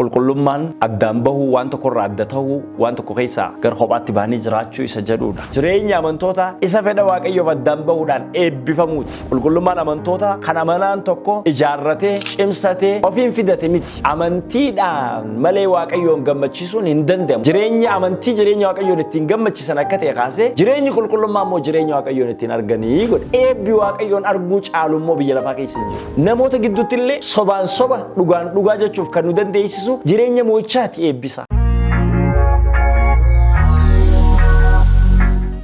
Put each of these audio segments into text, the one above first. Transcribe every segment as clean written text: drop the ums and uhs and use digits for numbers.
qulqullummaan addaan bahuu waan tokko irraa adda ta'uu waan tokko keessaa gara kophaatti bahanii jiraachuu isa jedhudha. Jireenya amantoota isa fedha Waaqayyoof addaan bahuudhaan eebbifamuuti. Qulqullummaan amantoota kan amanaan tokko ijaarratee cimsatee ofiin fidate miti. Amantiidhaan malee Waaqayyoon gammachiisuun hin danda'amu. Jireenya amantii jireenya Waaqayyoon ittiin gammachiisan akka ta'e kaasee jireenyi qulqullummaa immoo jireenya Waaqayyoon ittiin arganii godhe. Eebbi Waaqayyoon arguu caalu immoo biyya lafaa keessa hin jiru. Namoota gidduutti illee sobaan soba dhugaan dhugaa jechuuf kan nu dandeessisu jireenya moo'ichaati eebbisa.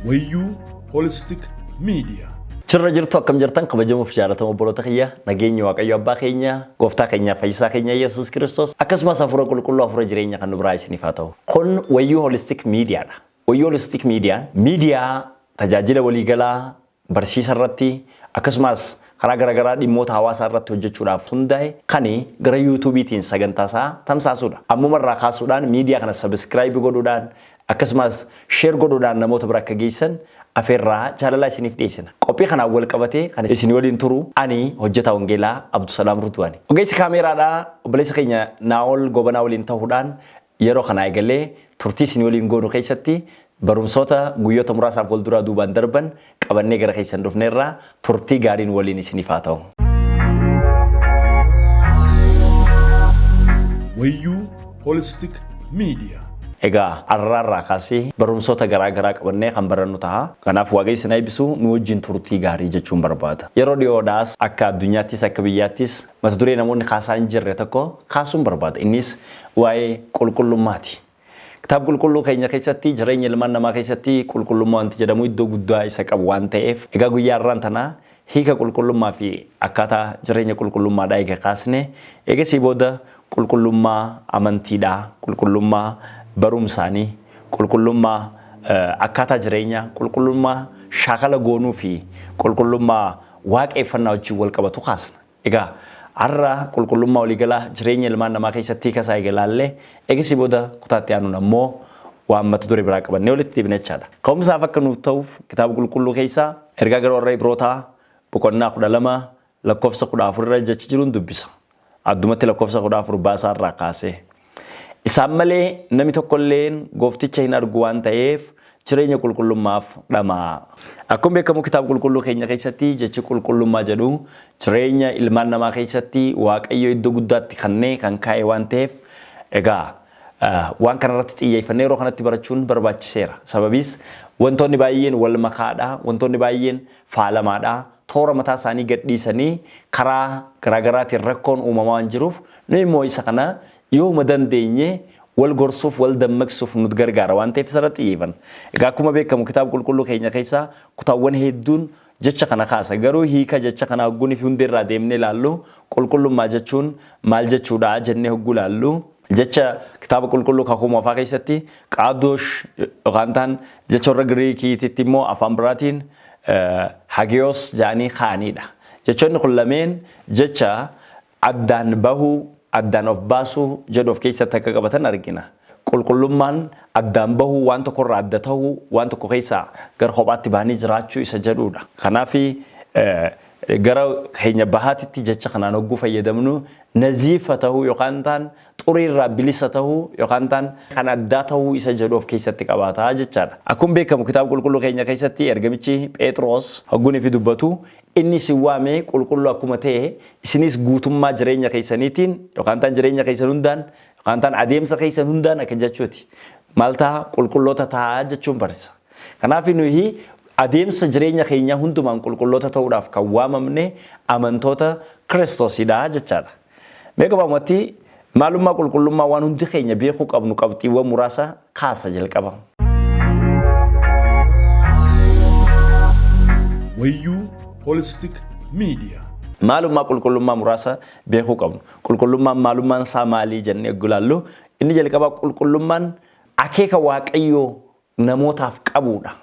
Wayyuu Holistic Media. Cirra jirtu akkam jirtan kabajamuuf jaalatamu obboloota kiyya nageenyi Waaqayyo abbaa keenya gooftaa keenya fayyisaa keenya Yesuus Kiristoos akkasumas hafuura qulqulluu hafuura jireenya kan nu biraa isiniif haa ta'u. Kun Wayyuu Holistic Mediaadha. Wayyuu Holistic miidiyaa tajaajila waliigalaa barsiisa irratti akkasumas karaa garagaraa dhimmoota hawaasaa irratti hojjechuudhaaf hundaa'e kan gara YouTubeetiin sagantaasaa tamsaasudha. Ammuma irraa kaasuudhaan miidiyaa kana subscribe godhuudhaan akkasumas share godhuudhaan namoota bira akka geessan afeerraa jaalalaa isiniif dhiyeessina. Qophii kanaan wal qabatee kan isin waliin turu ani hojjetaa wangeelaa Abdusalaam Rutuwaani. Ogeessi kaameeraadhaa obboleessa keenya Naa'ol Gobanaa waliin ta'uudhaan yeroo kana eegalee turtii isin waliin goonu keessatti barumsoota guyyoota muraasaaf wal duraa duubaan darban qabannee gara keessan dhufneerraa turtii gaariin waliin isiniif haa ta'u. Wayyuu Holistic Media. Egaa arraarraa kaasee barumsoota garaa qabannee kan barannu ta'a. Kanaaf Waaqayyo isin eebbisu nu wajjin turtii gaarii jechuun barbaada. Yeroo dhiyoodhaas akka addunyaattis akka biyyaattis mata duree namoonni kaasaa hin jirre tokko kaasuun barbaada. Innis waa'ee qulqullummaati. Kitaaba qulqulluu keenya keessatti jireenya ilmaan namaa keessatti qulqullummaa wanti jedhamu iddoo guddaa isa qabu waan ta'eef egaa guyyaa har'aan tanaa hiika qulqullummaa fi akkaataa jireenya qulqullummaadhaa eega kaasne eegasii booda qulqullummaa amantiidhaa qulqullummaa barumsaanii qulqullummaa akkaataa jireenyaa qulqullummaa shaakala goonuu fi qulqullummaa waaqeffannaa wajjin wal qabatu kaasna. Egaa har'a qulqullummaa waliigalaa jireenya ilmaan namaa keessatti kasaa eegalaallee eegasii booda kutaatti aanuun ammoo waan mata duree biraa qabannee walitti deebina jechaadha. Ka'umsaaf akka nuuf ta'uuf kitaaba qulqulluu keessaa ergaa gara warra Ibrootaa boqonnaa 12 lakkoofsa 14 irra jechi jiruun dubbisa. Addumatti lakkoofsa 14 baasaa irraa kaasee. Isaan malee namni tokkolleen goofticha hin argu waan ta'eef jireenya qulqullummaaf dhamaa. Akkuma beekamu kitaaba qulqulluu keenya keessatti jechi qulqullummaa jedhu jireenya ilmaan namaa keessatti Waaqayyo iddoo guddaatti kan kaa'e waan ta'eef egaa waan kanarratti xiyyeeffannee yeroo kanatti barachuun barbaachiseera. Sababiis wantoonni baay'een wal makaadha, wantoonni baay'een faalamaadha. Toora mataa isaanii gadhiisanii karaa garaagaraatiin rakkoon uumamaa waan jiruuf nu immoo isa kana yoo dandeenye wal gorsuuf wal dammaqsuuf nu gargaara waan ta'eef isarratti xiyyeeffanna. Egaa akkuma beekamu kitaaba qulqulluu keenya keessaa kutaawwan hedduun jecha kana kaasa. Garuu hiika jecha kana hogguun fi hundeerraa deemnee ilaallu qulqullummaa jechuun maal jechuudha jennee hogguu ilaallu. Jecha kitaaba qulqulluu kakuu moofaa keessatti qaadosh yookaan ta'an jecha warra Giriikiitti immoo afaan biraatiin hagiyoos jedhanii kaa'anidha. Jechoonni kun lameen jecha addaan bahuu addaan of baasuu jedhu of keessatti akka qabatan argina. Qulqullummaan addaan bahuu waan tokko irraa adda ta'uu waan tokko keessaa gara kophaatti bahanii jiraachuu isa jedhudha. Kanaaf gara keenya bahaatitti jecha kanaan hogguu fayyadamnu naziifa ta'uu yookaan ta'an xurii irraa bilisa ta'uu yookaan ta'an kan addaa ta'uu isa jedhu of keessatti qabaata jechaadha. Akkuma beekamu kitaaba qulqulluu keenya keessatti ergamichi Phexros hogguun fi dubbatu inni si waamee qulqulluu akkuma ta'e isinis guutummaa jireenya keessaniitiin yookaan ta'an jireenya keessan hundaan yookaan ta'an adeemsa keessan hundaan akka jechuuti. Maal ta'a qulqulloota ta'a jechuun barsiisa. Kanaaf nuyi adeemsa jireenya keenya hundumaan qulqulloota ta'uudhaaf kan waamamne amantoota Kiristoosidha jechaadha. Meeqabaamatti maalummaa qulqullummaa waan hundi keenya beekuu qabnu qabxiiwwan muraasa kaasa jalqaba. Wayyuu Holistic Media. Maalummaa qulqullummaa muraasa beekuu qabnu. Qulqullummaan maalummaan isaa maalii jennee ilaallu inni jalqaba qulqullummaan akeeka Waaqayyoo namootaaf qabudha.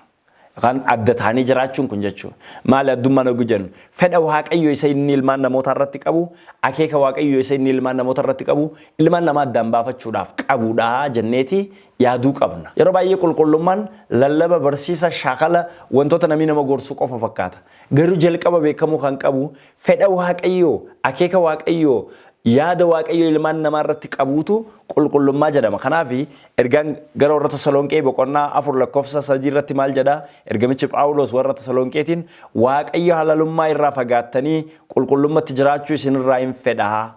Kan adda ta'anii jiraachuun kun jechuudha. Maal addummaan oguu jennu fedha Waaqayyoo isa inni ilmaan namootaa irratti qabu akeeka Waaqayyoo isa inni ilmaan namootaa irratti qabu ilmaan namaa addaan baafachuudhaaf qabudha jenneeti yaaduu qabna. Yeroo baay'ee qulqullummaan lallaba barsiisa shaakala wantoota namni nama gorsuu qofa fakkaata. Garuu jalqaba beekamuu kan qabu fedha Waaqayyoo akeeka Waaqayyoo yaada waaqayyo ilmaan namaa irratti qabuutu qulqullummaa jedhama. Kanaaf ergaan gara warra Tasalonqee boqonnaa 4 lakkoofsa 3 irratti maal jedha? Ergamichi Phaawulos warra Tasalonqeetiin waaqayyo halalummaa irraa fagaattanii qulqullummaatti jiraachuu isinirraa hin fedhaa.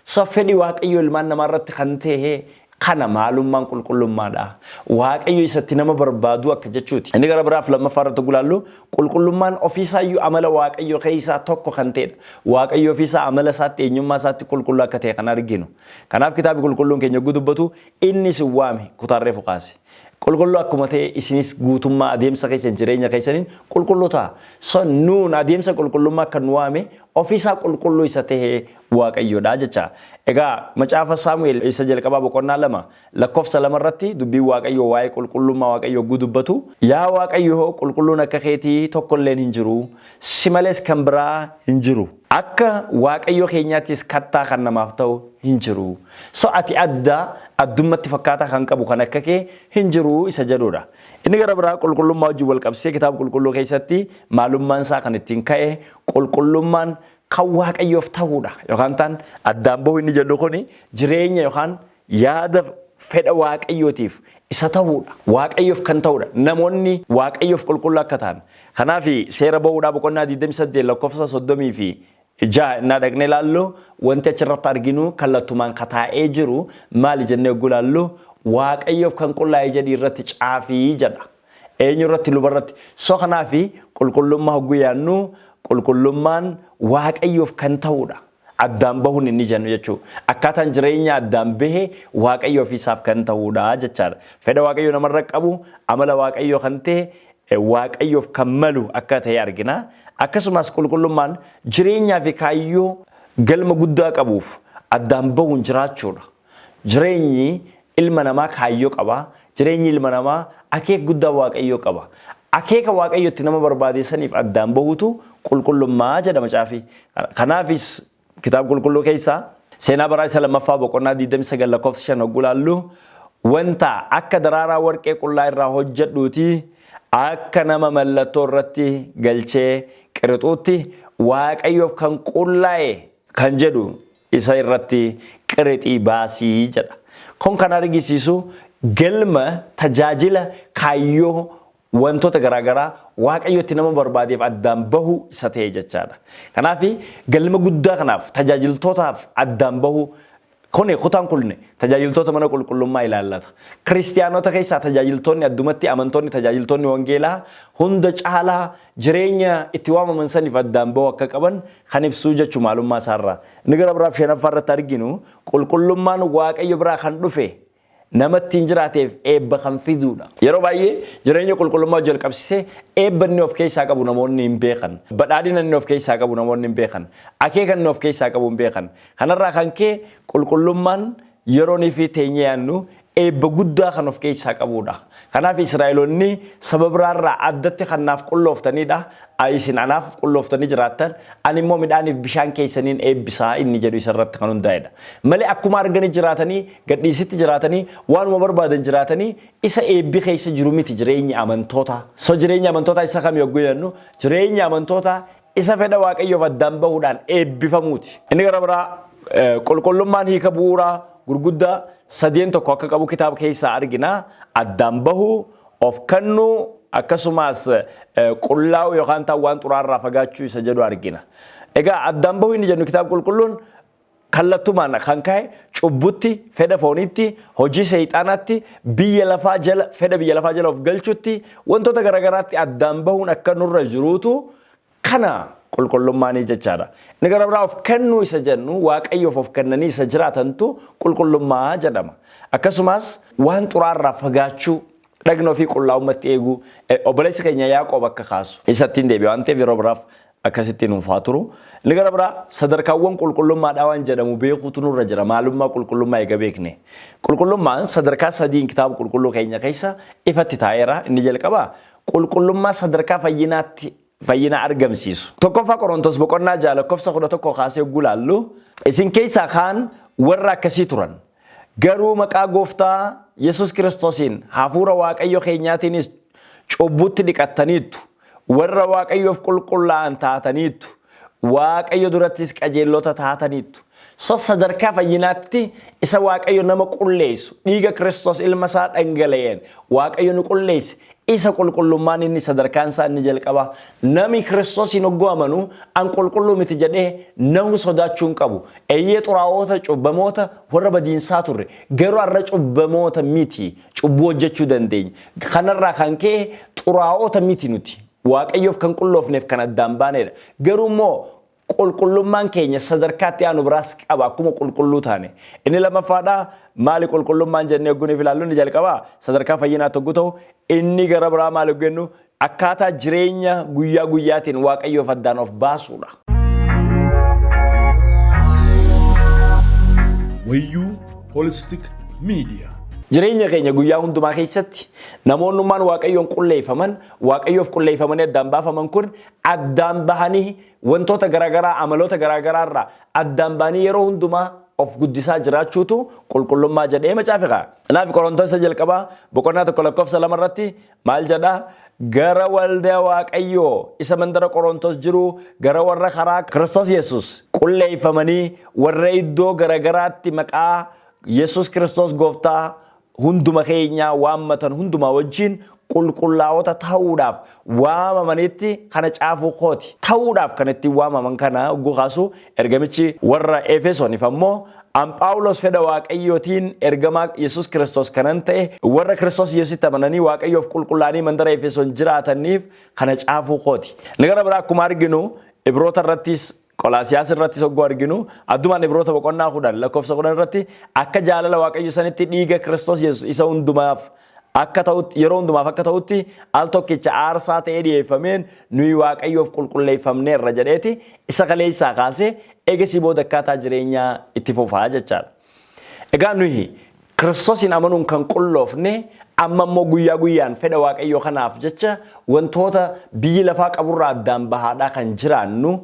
So fedhi waaqayyo ilmaan namaa irratti kan ta'e kana maalummaan qulqullummaadha. Waaqayyo isatti nama barbaadu akka jechuuti. Inni gara biraaf lammaffaa irratti gulaallu qulqullummaan ofiisaayyuu amala waaqayyo keessaa tokko kan ta'edha. Waaqayyo ofiisaa amala isaatti eenyummaa isaatti qulqulluu akka ta'e kan arginu. Kanaaf kitaabni qulqulluun keenya dubbatu inni isin waame kutaarree fuqaase. Qulqulluu akkuma ta'e isinis guutummaa adeemsa keessan jireenya keessaniin qulqulluu ta'a. So nuun adeemsa qulqullummaa kan nu waame ofiisaa qulqulluu isa ta'e waaqayyoodha jecha. Egaa macaafa Saamu'eel isa jalqabaa boqonnaa 2 lakkoofsa 2 irratti dubbii waaqayyo waa'ee qulqullummaa waaqayyo dubbatu. Yaa waaqayyo qulqulluun akka keetii tokkolleen hin jiru. Si malees kan biraa hin jiru. Akka waaqayyo keenyaattis kattaa kan namaaf ta'u hin jiru. So ati addumatti fakkaataa kan qabu kan akka kee hin jiru isa jedhudha. Inni gara biraa qulqullummaa wajjin wal qabsee kitaaba qulqulluu keessatti maalummaan isaa kan ittiin ka'e qulqullummaan kan waaqayyoof ta'uudha. Yookaan ta'an addaan bahu inni jedhu kuni jireenya yookaan yaada fedha waaqayyootiif isa ta'uudha. Waaqayyoof kan ta'uudha. Namoonni waaqayyoof qulqulluu akka ta'an. Kanaaf seera bahuudhaa boqonnaa 28 lakkoofsa 30 fi innaa dhaqnee ilaallu wanti achirratti arginu kallattumaan kataa'ee jiru maali jennee gulaallu waaqayyoof kan qullaa'ee jedhi irratti caafii jedha. Eenyu irratti luba irratti. So kanaaf qulqullummaa hogguu yaannu qulqullummaan waaqayyoof kan ta'uudha. Addaan bahuun inni jennu jechuudha. Akkaataan jireenya addaan bahe waaqayyo ofiisaaf kan ta'uudha jechaadha. Fedha waaqayyo namarra qabu amala waaqayyo kan ta'e waaqayyoof kan malu akka ta'e argina. Akkasumas qulqullummaan jireenyaa fi kaayyoo galma guddaa qabuuf addaan bahuun jiraachuudha. Jireenyi ilma namaa kaayyoo qaba. Jireenyi ilma namaa akeeka guddaa waaqayyoo qaba. Akeeka waaqayyootti nama barbaadeessaniif addaan bahuutu qulqullummaa jedhama caafi. Kanaafis kitaaba qulqulluu keessaa seenaa baraa isa lammaffaa boqonnaa 29 lakkoofsa 5 gulaallu wanta akka daraaraa warqee qullaa irraa hojjedhuuti akka nama mallattoo irratti galchee qirixuutti waaqayyoof kan qullaa'e kan jedhu isa irratti qirixii baasii jedha. Kun kan argisiisu galma tajaajila kaayyoo wantoota garaagaraa waaqayyootti nama barbaadeef addaan bahu isa ta'e jechaadha. Kanaaf galma guddaa kanaaf tajaajiltootaaf addaan bahu kuni kutaan kulne tajaajiltoota mana qulqullummaa ilaallata. Kiristiyaanota keessaa tajaajiltoonni addumatti amantoonni tajaajiltoonni wangeelaa hunda caalaa jireenya itti waamaman saniif addaan bahu akka qaban kan ibsuu jechuu maalummaa isaarraa. Inni gara biraaf shanaffaa irratti arginu qulqullummaan waaqayyo biraa kan dhufe namatti hin jiraateef eebba kan fiduudha. Yeroo baay'ee jireenya qulqullummaa jalqabsisee eebba inni of keessaa qabu namoonni hin beekan. Badhaadhina inni of keessaa qabu namoonni hin beekan. Akeeka inni of keessaa qabu hin beekan. Kanarraa kan ka'e qulqullummaan yeroo ni fi teenyee yaannu eebba guddaa kan of keessaa qabudha. Kanaaf Israa'eloonni sababa biraarraa addatti kan naaf qullooftaniidha. Isin anaaf qullooftanii jiraattan ani immoo midhaaniif bishaan keessaniin eebbisaa inni jedhu isarratti kan hundaa'edha. Malee akkuma arganii jiraatanii gadhiisitti jiraatanii waanuma barbaadan jiraatanii isa eebbi keessa jiru miti jireenya amantoota. So jireenya amantoota isa kam yogguu jennu jireenya amantoota isa fedha waaqayyoof addaan bahuudhaan eebbifamuuti. Inni gara biraa qulqullummaan hiika bu'uuraa gurguddaa sadeen tokko akka qabu kitaaba keessaa argina. Addaan bahuu of kennuu akkasumas qullaa'uu yookaan ta'u waan xuraarraa fagaachuu isa jedhu argina. Egaa addaan bahuu inni jennu kitaaba qulqulluun kallattumaan kan ka'e cubbutti fedha foonitti hojii seexaanaatti biyya lafaa jala fedha biyya lafaa jala of galchutti wantoota garaagaraatti addaan bahuun akka nurra jiruutu kana qulqullummaanii jechaadha. Inni gara biraa of kennuu isa jennu waaqayyoof of kennanii isa jiraatantu qulqullummaa jedhama. Akkasumas waan xuraarraa fagaachuu dhagna ofii qullaa'ummatti eeguu obboleessi keenya Yaaqoob akka kaasu isatti hin deebi'u waan ta'eef yeroo biraaf akkasitti nuufaa turu. Inni gara biraa sadarkaawwan qulqullummaadhaa waan jedhamu beekuutu nurra jira. Maalummaa qulqullummaa eega beekne. Qulqullummaan sadarkaa sadiin kitaaba qulqulluu keenya keessa ifatti taa'eera. Inni jalqabaa qulqullummaa sadarkaa fayyina argamsiisu. Tokkoffaa Qorontos boqonnaa 6 lakkoofsa 11 kaasee gulaallu isin keessaa kaan warra akkasii turan. Garuu maqaa gooftaa Yesus Kiristoosiin hafuura waaqayyo keenyaatiinis cubbutti dhiqattaniittu. Warra waaqayyoof qulqullaa'an taataniittu. Waaqayyo durattis qajeelota taataniittu. sadarkaa fayyinaatti isa Waaqayyo nama qulleessu dhiiga Kiristoos ilma isaa dhangala'een Waaqayyo nu qulleesse isa qulqullummaan inni sadarkaan isaa inni jalqaba nami Kiristoos hin oggoamanu an qulqulluu miti jedhee nahu sodaachuun qabu eeyyee xuraa'oota cubbamoota warra badiinsaa turre garuu har'a cubbamoota miti cubbuu hojjechuu dandeenya kanarraa kan ka'e xuraa'oota miti nuti Waaqayyoof kan qulloofneef kan addaan baanedha garuu immoo qulqullummaan keenya sadarkaatti aanu biraas qaba akkuma qulqulluu taane inni lamaffaadha maali qulqullummaan jennee ogguun ilaalluun jalqaba sadarkaa fayyinaa tokko ta'u inni gara biraa maali oggennu akkaataa jireenya guyyaa guyyaatiin Waaqayyoof addaan of baasuudha. Wayyuu Holistic Media. Jireenya keenya guyyaa hundumaa keessatti namoonnummaan Waaqayyoon qulleeffaman Waaqayyoof qulleeffamanii addaan baafaman kun addaan bahanii wantoota garaagaraa amaloota garaagaraa irraa addaan bahanii yeroo hundumaa of guddisaa jiraachuutu qulqullummaa jedhee macaafiqa. Kanaaf Qorontoos jalqabaa boqonnaa 1:2 irratti maal jedha gara waldaa Waaqayyoo isa mandara Qorontoos jiru gara warra karaa Kiristoos Yesuus qulleeffamanii warra iddoo garaagaraatti maqaa Yesuus Kiristoos gooftaa hunduma keenya waammatan hunduma wajjin qulqullaa'ota ta'uudhaaf waamamanitti kana caafuu kooti ta'uudhaaf kan itti waamaman kana gugaasu ergamichi warra Efesooniif ammoo Phaawulos fedha Waaqayyootiin ergamaa Yesuus Kiristoos kanan ta'e warra Kiristoos Yesuusitti amananii Waaqayyoof qulqullaa'anii mandara Efesoon jiraataniif kana caafuu kooti. Negara biraa akkuma arginu Ibroota irrattis Qolaasiyaas irratti soggoo arginu addumaan Ibroota boqonnaa 10 lakkoofsa 10 irratti akka jaalala Waaqayyo sanitti dhiiga Kiristoos Yesuus isa hundumaaf akka ta'utti yeroo hundumaaf akka ta'utti al tokkicha aarsaa ta'ee dhiyeeffameen nuyi Waaqayyoof qulqulleeffamneerra jedheeti isa kaleessaa kaasee eegasii booda akkaataa jireenyaa itti fufaa jechaadha. Egaa nuyi Kiristoosin amanuun kan qulloofne amma immoo guyyaa guyyaan fedha Waaqayyoo kanaaf jecha wantoota biyyi lafaa qaburraa addaan bahaadhaa kan jiraannu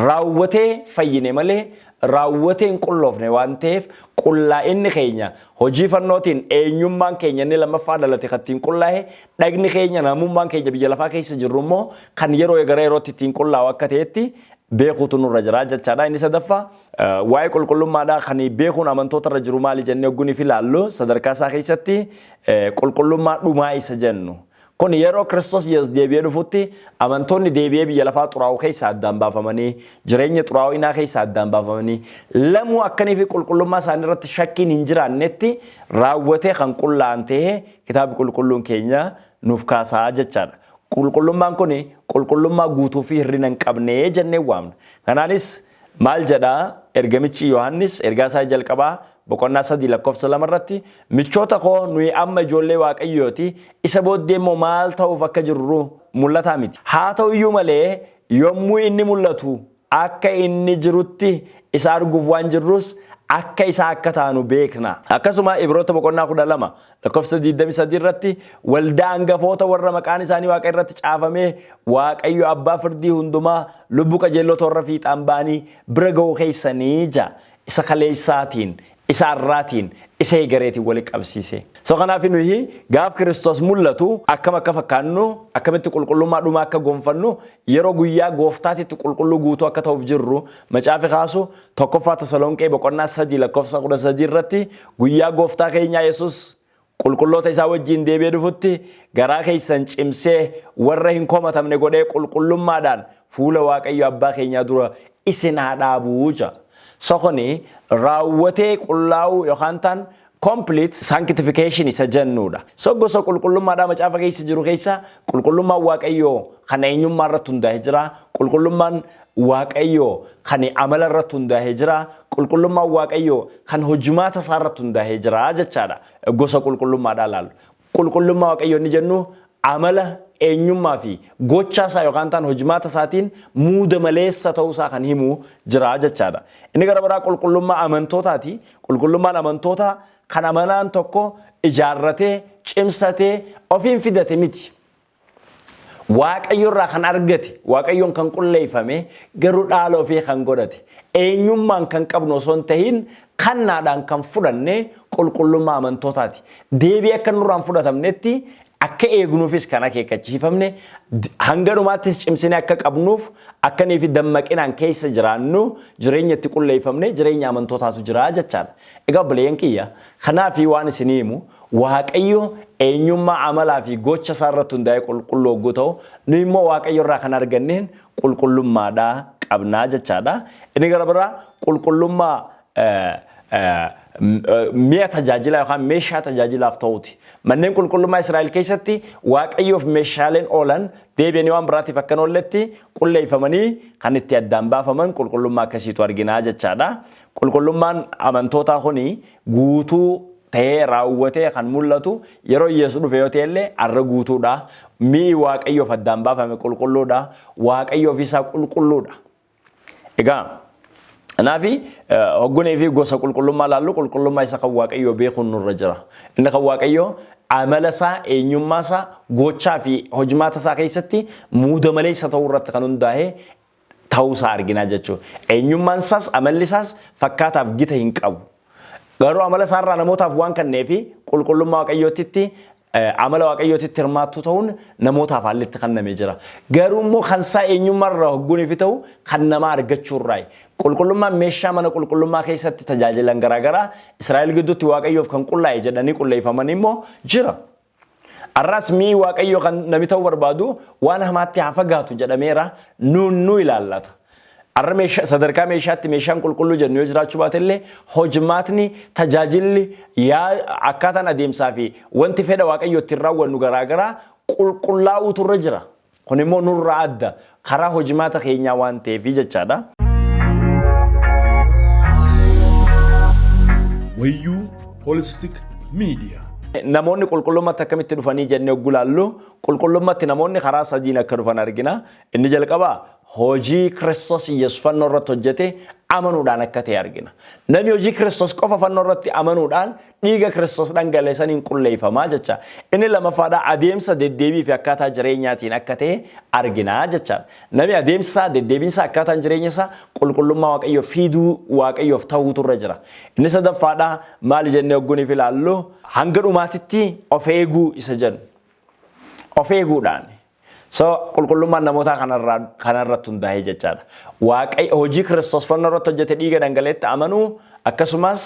raawwatee fayyine malee raawwatee hin qulloofne waan ta'eef qullaa'inni keenya hojii fannootiin eenyummaan keenya inni lammaffaa dhalate kan ittiin qullaa'e dhagni keenya namummaan keenya biyya lafaa keessa jirru immoo kan yeroo gara yerootti ittiin qullaa'u akka ta'etti beekuutu nurra jira jechaadha. Inni sadaffaa waa'ee qulqullummaadhaa kan beekuun amantoota irra jiru maali jennee ogguun ilaallu sadarkaa isaa keessatti qulqullummaa dhumaa isa jennu. Kun yeroo Kiristoos Yesuus deebi'ee dhufutti amantoonni deebi'ee biyya lafaa xuraa'uu keessaa addaan baafamanii jireenya xuraa'inaa keessaa addaan baafamanii lamuu akkanii fi qulqullummaa isaanii irratti shakkiin hin jiraannetti raawwatee kan qullaa'an ta'ee kitaabni qulqulluun keenya nuuf kaasaa jechaadha. Qulqullummaan kun qulqullummaa guutuu fi hirrina hin qabne jennee waamna. Kanaanis maal jedhaa ergamichi Yohaannis ergaa isaa jalqabaa boqonnaa 3 lakkoofsa 2 irratti michoota koo nuyi amma ijoollee Waaqayyooti isa booddee immoo maal ta'uuf akka jirru mul'ataa miti. Haa ta'u iyyuu malee yommuu inni mul'atu akka inni jirutti isa arguuf waan jirrus akka isa akka taanu beekna. Akkasuma Ibroota boqonnaa 12 lakkoofsa 23 irratti waldaa hangafoota warra maqaan isaanii Waaqa irratti caafamee Waaqayyo abbaa firdii hundumaa lubbuu qajeelota warra fiixaan ba'anii bira ga'uu keessanii ija isa kaleessaatiin isa arraatiin isa eegareetiin walitti qabsiise. So kanaaf nuyi gaaf Kiristoos mul'atu akkam akka fakkaannu akkamitti qulqullummaa dhumaa akka gonfannu yeroo guyyaa gooftaatitti qulqulluu guutuu akka ta'uuf jirru macaafi kaasu tokkoffaa Tasalonqee boqonnaa 3 lakkoofsa 13 irratti guyyaa gooftaa keenyaa Yesuus qulqulloota isaa wajjin deebi'ee dhufutti garaa keessan cimsee warra hin komatamne godhee qulqullummaadhaan fuula Waaqayyo abbaa keenyaa dura isin haa dhaabuu jaa. Sokoni raawwatee qullaa'uu yookaan tan complete sanctification isa jennuudha. So gosa qulqullummaadhaa macaafa keessa jiru keessa qulqullummaan Waaqayyoo kan eenyummaa irratti hundaa'ee jira. Qulqullummaan Waaqayyoo kan amala irratti hundaa'ee jira. Qulqullummaan Waaqayyoo kan hojimaata isaa irratti hundaa'ee jira jechaadha. Gosa qulqullummaadhaa ilaallu. Qulqullummaa Waaqayyoo ni jennu amala eenyummaa fi gochaa isaa yookaan tan hojimaata isaatiin muuda maleessa ta'uu isaa kan himu jira jechaadha. Inni gara biraa qulqullummaa amantootaati. Qulqullummaan amantootaa kan amalaan tokko ijaarratee cimsatee ofiin fidate miti. Waaqayyo irraa kan argate Waaqayyoon kan qulleeffame garuu dhaala ofii kan godhate eenyummaan kan qabnu osoo hin tahin kannaadhaan kan fudhanne qulqullummaa amantootaati. Deebii akka nurraan fudhatamnetti akka eegnuufis kan akeekkachiifamne hanga dhumaattis cimsinee akka qabnuuf akkanii fi dammaqinaan keessa jiraannu jireenya itti qulleeffamne jireenya amantootaatu jira jechaadha. Egaa obboleeyyan kiyya kanaaf waan isinii himu Waaqayyo eenyummaa amalaa fi gocha isaa irratti hundaa'ee qulqulluu hogguu ta'u nu immoo Waaqayyo irraa kan arganneen qulqullummaadhaa qabnaa jechaadha. Inni gara biraa qulqullummaa mi'a tajaajila yookaan meeshaa tajaajilaaf ta'uuti. Manneen qulqullummaa Israa'el keessatti Waaqayyoof meeshaaleen oolan deebi'anii waan biraatiif akka oolletti qulleeffamanii kan itti addaan baafaman qulqullummaa akkasiitu arginaa jechaadha. Qulqullummaan amantootaa kuni guutuu ta'ee raawwatee kan mul'atu yeroo Yesuus dhufe yoo ta'ellee arra guutuudha. Mi'i Waaqayyoof addaan baafame qulqulluudha. Waaqayyoof isaa qulqulluudha. Egaa Naafi hoggunee fi gosa qulqullummaa laallu qulqullummaa isa kan Waaqayyoo beekuun nurra jira. Inni kan Waaqayyoo amala isaa, eenyummaa isaa, gochaa fi hojimaata isaa keessatti muudamalee isa ta'uu irratti kan hundaa'e ta'uu isaa arginaa jechuudha. Eenyummaan isaas amalli isaas fakkaataaf gita hin qabu. Garuu amala isaa irraa namootaaf waan kenneefi qulqullummaa Waaqayyootitti amala Waaqayyootitti hirmaattu ta'uun namootaaf haallitti kennamee jira. Garuu immoo kan isaa eenyummaa irraa hogguunii fi ta'u kan nama argachuu irraayi. Qulqullummaan meeshaa mana qulqullummaa keessatti tajaajilan garaagaraa Israa'el gidduutti Waaqayyoof kan qullaa'e jedhanii qulleeffaman immoo jira. Arraas mi'i Waaqayyoo kan namni ta'uu barbaadu waan hamaatti haa fagaatu jedhameera nu ilaallata. Arra sadarkaa meeshaatti meeshaan qulqulluu jennu yoo jiraachuu baatellee hojimaatni tajaajilli akkaataan adeemsaa fi wanti fedha Waaqayyoo ittiin raawwannu garaagaraa qulqullaa'uutu irra jira. Kun immoo nurraa adda karaa hojimaata keenyaa waan ta'eef jechaadha. Wayyuu Holistic Media. Namoonni qulqullummaatti akkamitti dhufanii jennee oggulaallu qulqullummaatti namoonni karaa sadiin akka dhufan argina. Inni jalqabaa hojii Kiristoos Yesuus fannoo irratti hojjete amanuudhaan akka ta'e argina. Namni hojii Kiristoos qofa fannoo irratti amanuudhaan dhiiga Kiristoos dhangaleessaniin qulleeffamaa jecha. Inni lammaffaadhaa adeemsa deddeebii fi akkaataa jireenyaatiin akka ta'e argina jecha. Namni adeemsa deddeebiinsa akkaataan jireenya isaa qulqullummaa Waaqayyoo fiiduu Waaqayyoof ta'uutu irra jira. Inni sadaffaadhaa maali jennee hogguuniif ilaallu hanga dhumaatitti of eeguu isa jennu. Of eeguudhaan. So qulqullummaan namoota kanarratti hundaa'ee jechaadha. Hojii Kiristoos fannoo irratti hojjete dhiiga dhangaleetti amanuu akkasumas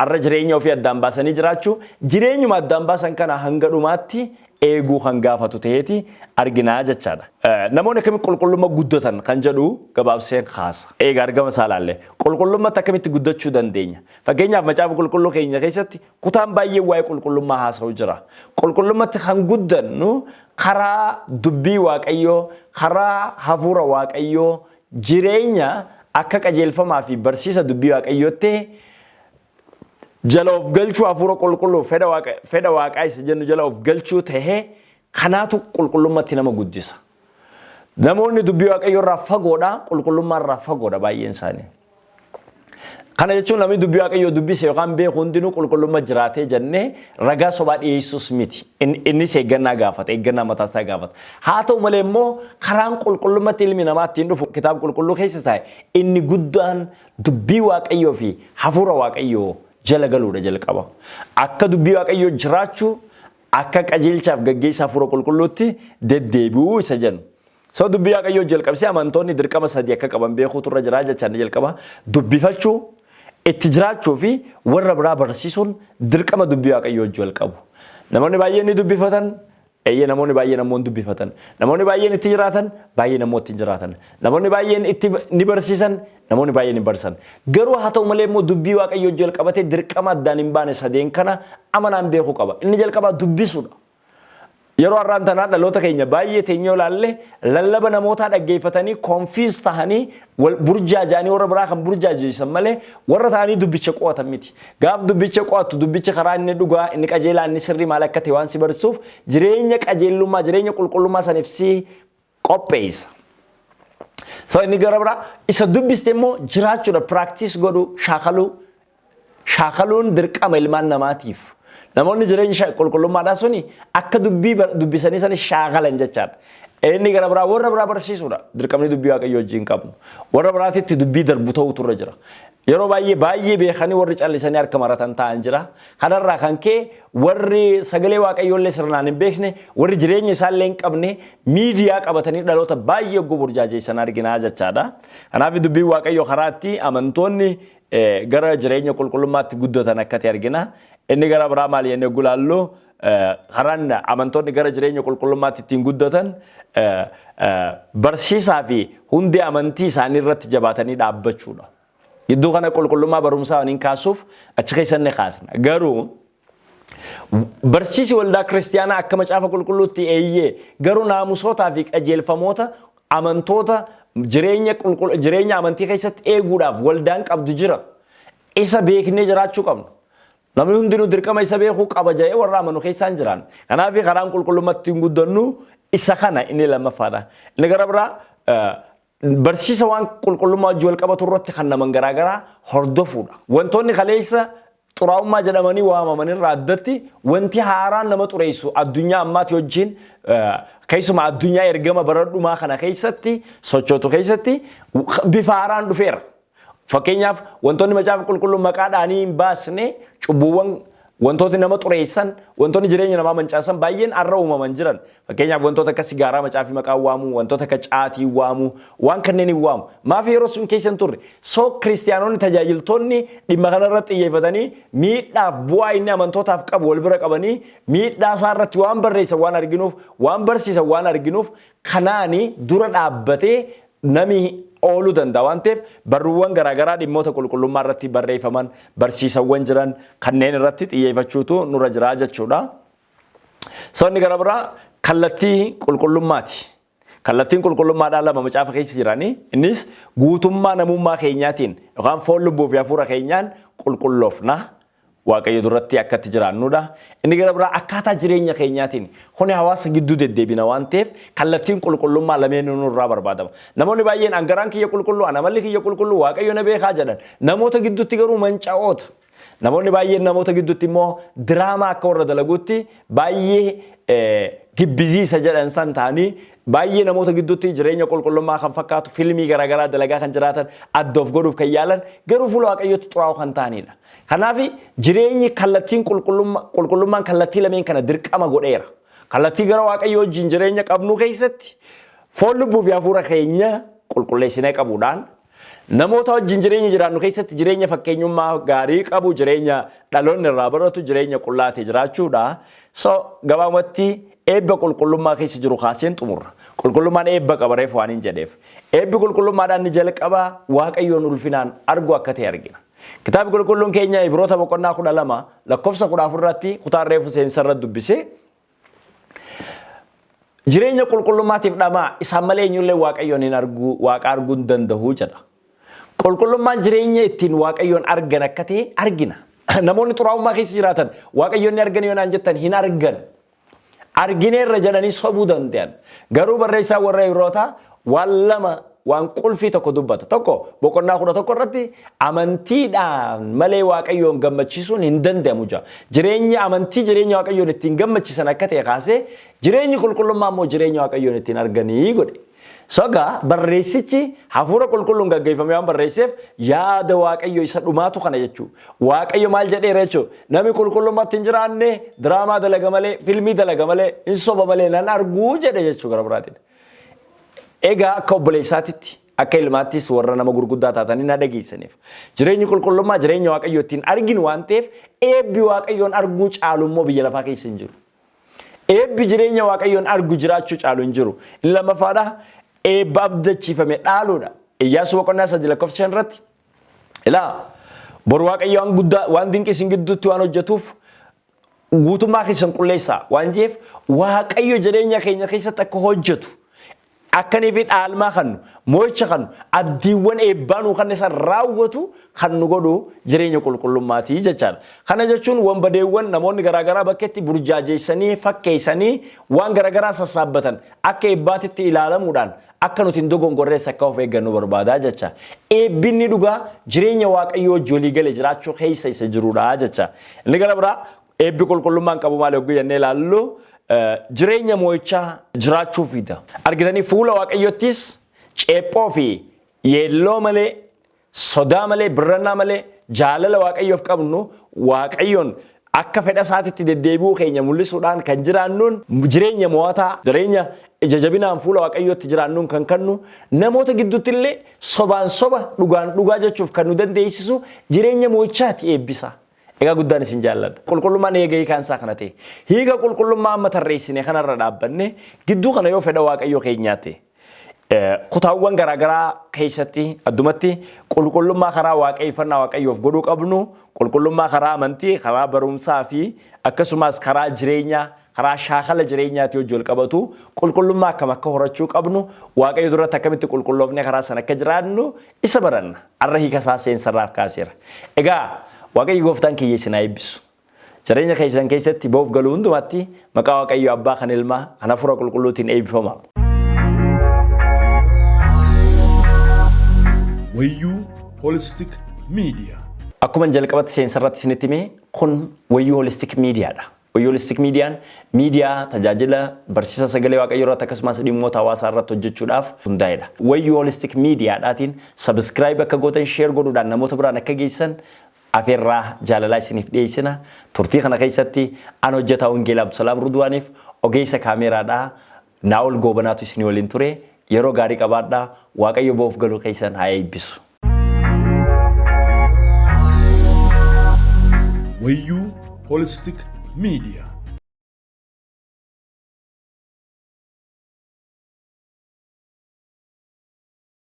arra jireenya ofii addaan baasanii jiraachuu jireenyuma addaan baasan kana hanga dhumaatti eeguu kan gaafatu ta'eeti arginaa jechaadha. Namoonni akkamitti qulqullummaa guddatan kan jedhu gabaabseen kaasa. Egaa argama isaa ilaalle qulqullummaatti akkamitti guddachuu dandeenya. Fakkeenyaaf macaafa qulqulluu keenya keessatti kutaan baay'ee waa'ee qulqullummaa haasa'u jira. Qulqullummaatti kan guddannu karaa dubbii Waaqayyoo, karaa hafuura Waaqayyoo, jireenya akka qajeelfamaa fi barsiisa dubbii Waaqayyootti jala of galchuu hafuura qulqulluu fedha Waaqaa isa jennu jala of galchuu ta'ee kanaatu qulqullummaatti nama guddisa. Namoonni dubbii Waaqayyoo irraa fagoodha, qulqullummaa irraa fagoodha baay'een isaanii. Kana jechuun namni dubbii Waaqayyoo dubbise yookaan beeku hundinuu qulqullummaa jiraatee jennee ragaa sobaa dhiyeessuus miti. Innis eeggannaa gaafata, eeggannaa mataasaa gaafata. Haa ta'u malee immoo karaan qulqullummaatti ilmi namaa ittiin dhufu kitaaba qulqulluu keessa taa'e inni guddaan dubbii Waaqayyoo fi hafuura Waaqayyoo jala galuudha jalqaba. Akka dubbii Waaqayyoo jiraachuu akka qajeelchaaf gaggeessaa hafuura qulqulluutti deddeebi'uu isa jennu. So dubbii Waaqayyoo jalqabsee amantoonni dirqama sadii akka qaban beekuutu irra jira jechaan jalqaba. Dubbifachuu itti jiraachuu fi warra biraa barsiisuun dirqama dubbii Waaqayyoo jalqabu. Namoonni baay'een ni dubbifatan, namoonni baay'een ammoo hin dubbifatan. Namoonni baay'een itti jiraatan, baay'een ammoo itti jiraatan. Namoonni baay'een itti ni barsiisan, namoonni baay'een hin barsiisan. Garuu haa ta'u malee immoo dubbii Waaqayyoo jalqabatee dirqama addaan hin baane sadeen kana amanaan beekuu qaba. Inni jalqabaa dubbisuudha. Yeroo har'aan tanaa dhaloota keenya baay'ee teenyoo laalle lallaba namootaa dhaggeeffatanii konfiis tahanii burjaajanii warra biraa kan burjaajeessan malee warra ta'anii dubbicha qo'atan miti. Gaaf dubbicha qo'attu dubbicha karaa inni dhugaa inni qajeelaa inni sirrii maal akka ta'e waan si barsiisuuf jireenya qajeellummaa jireenya qulqullummaa saniif si qopheessa. So inni gara biraa isa dubbiste immoo jiraachuudha practice godhu shaakaluun dirqama ilmaan namaatiif. Namoonni jireenya qulqullummaadhaa suni akka dubbii dubbisanii sani shaakalan jechaadha. Inni gara biraa warra biraa barsiisuudha. Dirqamni dubbii waaqayyoo wajjin qabnu. Warra biraatitti dubbii darbu ta'utu irra jira. Yeroo baay'ee beekanii warri callisanii harka maratan ta'an jira. Kanarraa kan ka'e warri sagalee waaqayyoollee sirnaan hin beekne, warri jireenya isaallee hin qabne miidiyaa qabatanii dhaloota baay'ee burjaajeessan arginaa jechaadha. Kanaaf dubbii waaqayyoo karaatti amantoonni gara jireenya qulqullummaatti guddatan akkati argina. Inni gara biraa maal jennee gulaallu karaan amantoonni gara jireenya qulqullummaatti ittiin guddatan barsiisaa fi hundi amantii isaanii irratti jabaatanii dhaabbachuudha. Gidduu kana qulqullummaa barumsaa waliin kaasuuf achi keessatti kaasna. Garuu barsiisi waldaa kiristaanaa akka macaafa qulqulluutti eeyyee garuu naamusootaa fi qajeelfamoota amantoota jireenya amantii keessatti eeguudhaaf waldaan qabdu jira. Isa beeknee jiraachuu qabna. Namni hundinuu dirqama isa beekuu qaba jedhee warra amanu keessaan jiran. Kanaaf karaan qulqullummaatti hin guddannu isa kana inni lammaffaadha. Inni gara biraa barsiisa waan qulqullummaa wajjin wal qabatu irratti kan naman garaagaraa hordofuudha. Wantoonni kaleessa xuraa'ummaa jedhamanii waamaman irraa addatti wanti haaraan nama xureessu addunyaa ammaatti wajjin keessumaa addunyaa ergama baradhumaa kana keessatti sochootu keessatti bifa haaraan dhufeera. Fakkeenyaaf wantoonni macaafa qulqulluu maqaadhaanii hin baasne cubbuuwwan wantooti nama xureessan wantoonni jireenya namaa mancaasan baay'een arra uumaman jiran. Fakkeenyaaf wantoota akka sigaaraa macaafii maqaa waamu, wantoota akka caatii waamu, waan kanneen hin waamu. Maaf yeroo sun keessa hin turre soo kiristaanonni tajaajiltoonni dhimma kanarratti xiyyeeffatanii miidhaaf bu'aa inni amantootaaf qabu wal bira qabanii miidhaa isaa irratti waan barreessan waan arginuuf waan barsiisan waan arginuuf kanaani dura dhaabbatee nami ooluu danda'a waan ta'eef barruuwwan garaagaraa dhimmoota qulqullummaa irratti barreeffaman barsiisawwan jiran kanneen irratti xiyyeeffachuutu nurra jira jechuudha. Sabni gara biraa kallattii qulqullummaati. Kallattiin qulqullummaadhaan lama macaafa keessa jiranii innis guutummaa namummaa keenyaatiin yookaan foon lubbuu fi hafuura keenyaan qulqulloofna. Waaqayyo duratti akkatti jiraannudha. Inni gara biraa akkaataa jireenya keenyaatiin kuni hawaasa gidduu deddeebina waan ta'eef kallattiin qulqullummaa lameen nurraa barbaadama. Namoonni baay'een angaraan kiyya qulqulluu, anamalli kiyya qulqulluu, waaqayyo na beekaa jedhan. Namoota gidduutti garuu manca'oota. Namoonni baay'een namoota gidduutti immoo diraamaa akka warra dalaguutti baay'ee gibbisiisa jedhan san ta'anii baay'ee namoota gidduutti jireenya qulqullummaa kan fakkaatu fiilmii garaagaraa dalagaa kan jiraatan addoof godhuuf kan yaalan garuu fuula waaqayyootti xuraa'oo kan ta'anidha. Kanaaf jireenyi kallattiin qulqullummaan kallattii lameen kana dirqama godheera. Kallattii gara waaqayyoo wajjin jireenya qabnu keessatti foon lubbuu fi hafuura keenya qulqulleessinee qabuudhaan namoota wajjin jireenya jiraannu keessatti jireenya fakkeenyummaa gaarii qabu jireenya dhaloonni irraa baratu jireenya qullaatee jiraachuudha. So gabaabumatti eebba qulqullummaa keessa jiru kaaseen xumurra. Qulqullummaan eebba qabareef waan hin jedheef. Eebbi qulqullummaadhaan ni jalqaba waaqayyoon ulfinaan argu akka ta'e argina. Kitaabni qulqulluun keenya Ibroota boqonnaa 12 lakkoofsa 14 irratti kutaan reefu seensarra dubbise. Jireenya qulqullummaatiif dhamaa isaan malee eenyullee waaqayyoon hin argu waaqa arguu hin danda'u jedha. Qulqullummaan jireenya ittiin waaqayyoon argan akka ta'e argina. Namoonni xuraa'ummaa keessa jiraatan waaqayyoon ni argan yoo naan jettan hin argan. Argineerra jedhanii sobuu danda'an. Garuu barreessaa warra Ibrootaa waan lama waan qulfii tokko dubbata. Tokko boqonnaa 11 irratti amantiidhaan malee waaqayyoon gammachiisuun hin danda'amu jira. Jireenya amantii jireenya waaqayyoon ittiin gammachiisan akka ta'e kaasee jireenyi qulqullummaa immoo jireenya waaqayyoon ittiin arganii godhe. Soga barreessichi hafuura qulqulluun gaggeeffame waan barreesseef yaada waaqayyo isa dhumaatu kana jechuudha. Waaqayyo maal jedheera jechuudha. Namni qulqullummaatti hin jiraanne diraamaa dalaga malee, fiilmii dalaga malee, hin soba malee nan arguu jedhe jechuudha gara biraatiin. Egaa akka obboleessaatitti akka ilmaattis warra nama gurguddaa taatanii na dhageessaniif jireenyi qulqullummaa jireenya waaqayyo ittiin arginu waan ta'eef eebbi waaqayyoon arguu caalu immoo biyya lafaa keessa hin jiru. Eebbi jireenya waaqayyoon argu jiraachuu caalu hin jiru. Inni lammaffaadha. Eebba abdachiifame dhaaluudha. Iyyaasuu boqonnaa 3 lakkoofsa 5 irratti ilaa boru waaqayyo waan guddaa waan dinqii isin gidduutti waan hojjetuuf guutummaa keessan qulleessaa waan jeef waaqayyo jireenya keenya keessatti akka hojjetu akkanii fi dhaalmaa kannu moo'icha kannu abdiiwwan eebbaanuu kan isa raawwatu kan nu godhu jireenya qulqullummaatii jechaadha. Kana jechuun wanbadeewwan namoonni garaagaraa bakkeetti burjaajeessanii fakkeessanii waan garaagaraa sassaabbatan akka eebbaatitti ilaalamuudhaan akka nuti hin dogongorrees akka of eeggannu barbaadaa jecha. Eebbinni dhugaa jireenya waaqayyoo wajjin walii galee jiraachuu keessa isa jirudha jecha. Inni gara biraa eebbi qulqullummaan qabu maal yogguu jennee ilaallu jireenya moo'ichaa jiraachuu fida. Argitanii fuula waaqayyottis ceephoo fi yeelloo malee, sodaa malee, birrannaa malee jaalala waaqayyoof qabnu waaqayyoon akka fedha isaatitti deddeebi'uu keenya mul'isuudhaan kan jiraannuun jireenya mo'ataa, jireenya jajabinaan fuula waaqayyootti jiraannuun kan kennu namoota gidduutti illee sobaan soba dhugaan dhugaa jechuuf kan nu dandeessisu jireenya moo'ichaati eebbisa. Egaa guddaan isin jaalladha. Qulqullummaan eegee kaansaa kana ta'e. Hiika qulqullummaa amma tarreessine kanarra dhaabbanne gidduu kana yoo fedha waaqayyoo keenyaati. Kutaawwan garaagaraa keessatti addumatti qulqullummaa karaa waaqeffannaa waaqayyoof godhuu qabnu, qulqullummaa karaa amantii, karaa barumsaa fi akkasumas karaa jireenyaa, karaa shaakala jireenyaatti hojii wal qabatu qulqullummaa akkam akka horachuu qabnu, waaqayyo duratti akkamitti qulqulloofne karaa sana akka jiraannu isa baranna. Arra hiika isaa seensarraaf kaaseera. Egaa waaqayyo gooftaan kiyya isin haa eebbisu. Jireenya keessan keessatti ba'uuf galuu hundumaatti maqaa waaqayyo abbaa kan ilmaa kan hafuura qulqulluutiin eebbifama. Wayyuu Holistic Media. Akkuma jalqabatti seensarratti isinitti hime kun Wayyuu Holistic Mediaadha. Wayyuu Holistic Mediaan miidiyaa tajaajila barsiisa sagalee waaqayyoo irratti akkasumas dhimmoota hawaasaa irratti hojjechuudhaaf hundaa'edha. Wayyuu Holistic Mediaadhaatiin subscribe akka gootan, share godhuudhaan namoota biraan akka geessan afeerraa jaalalaa isiniif dhiyeessina. Turtii kana keessatti an hojjetaa Wangeelaa Abdusalaam Rudwaaniif ogeessa kaameraadhaa Naa'ol Goobanaatu isinii waliin ture. Yeroo gaarii qabaadhaa. Waaqayyo ba'uuf galuu keessan haa eebbisu. Wayyuu Holistic Media.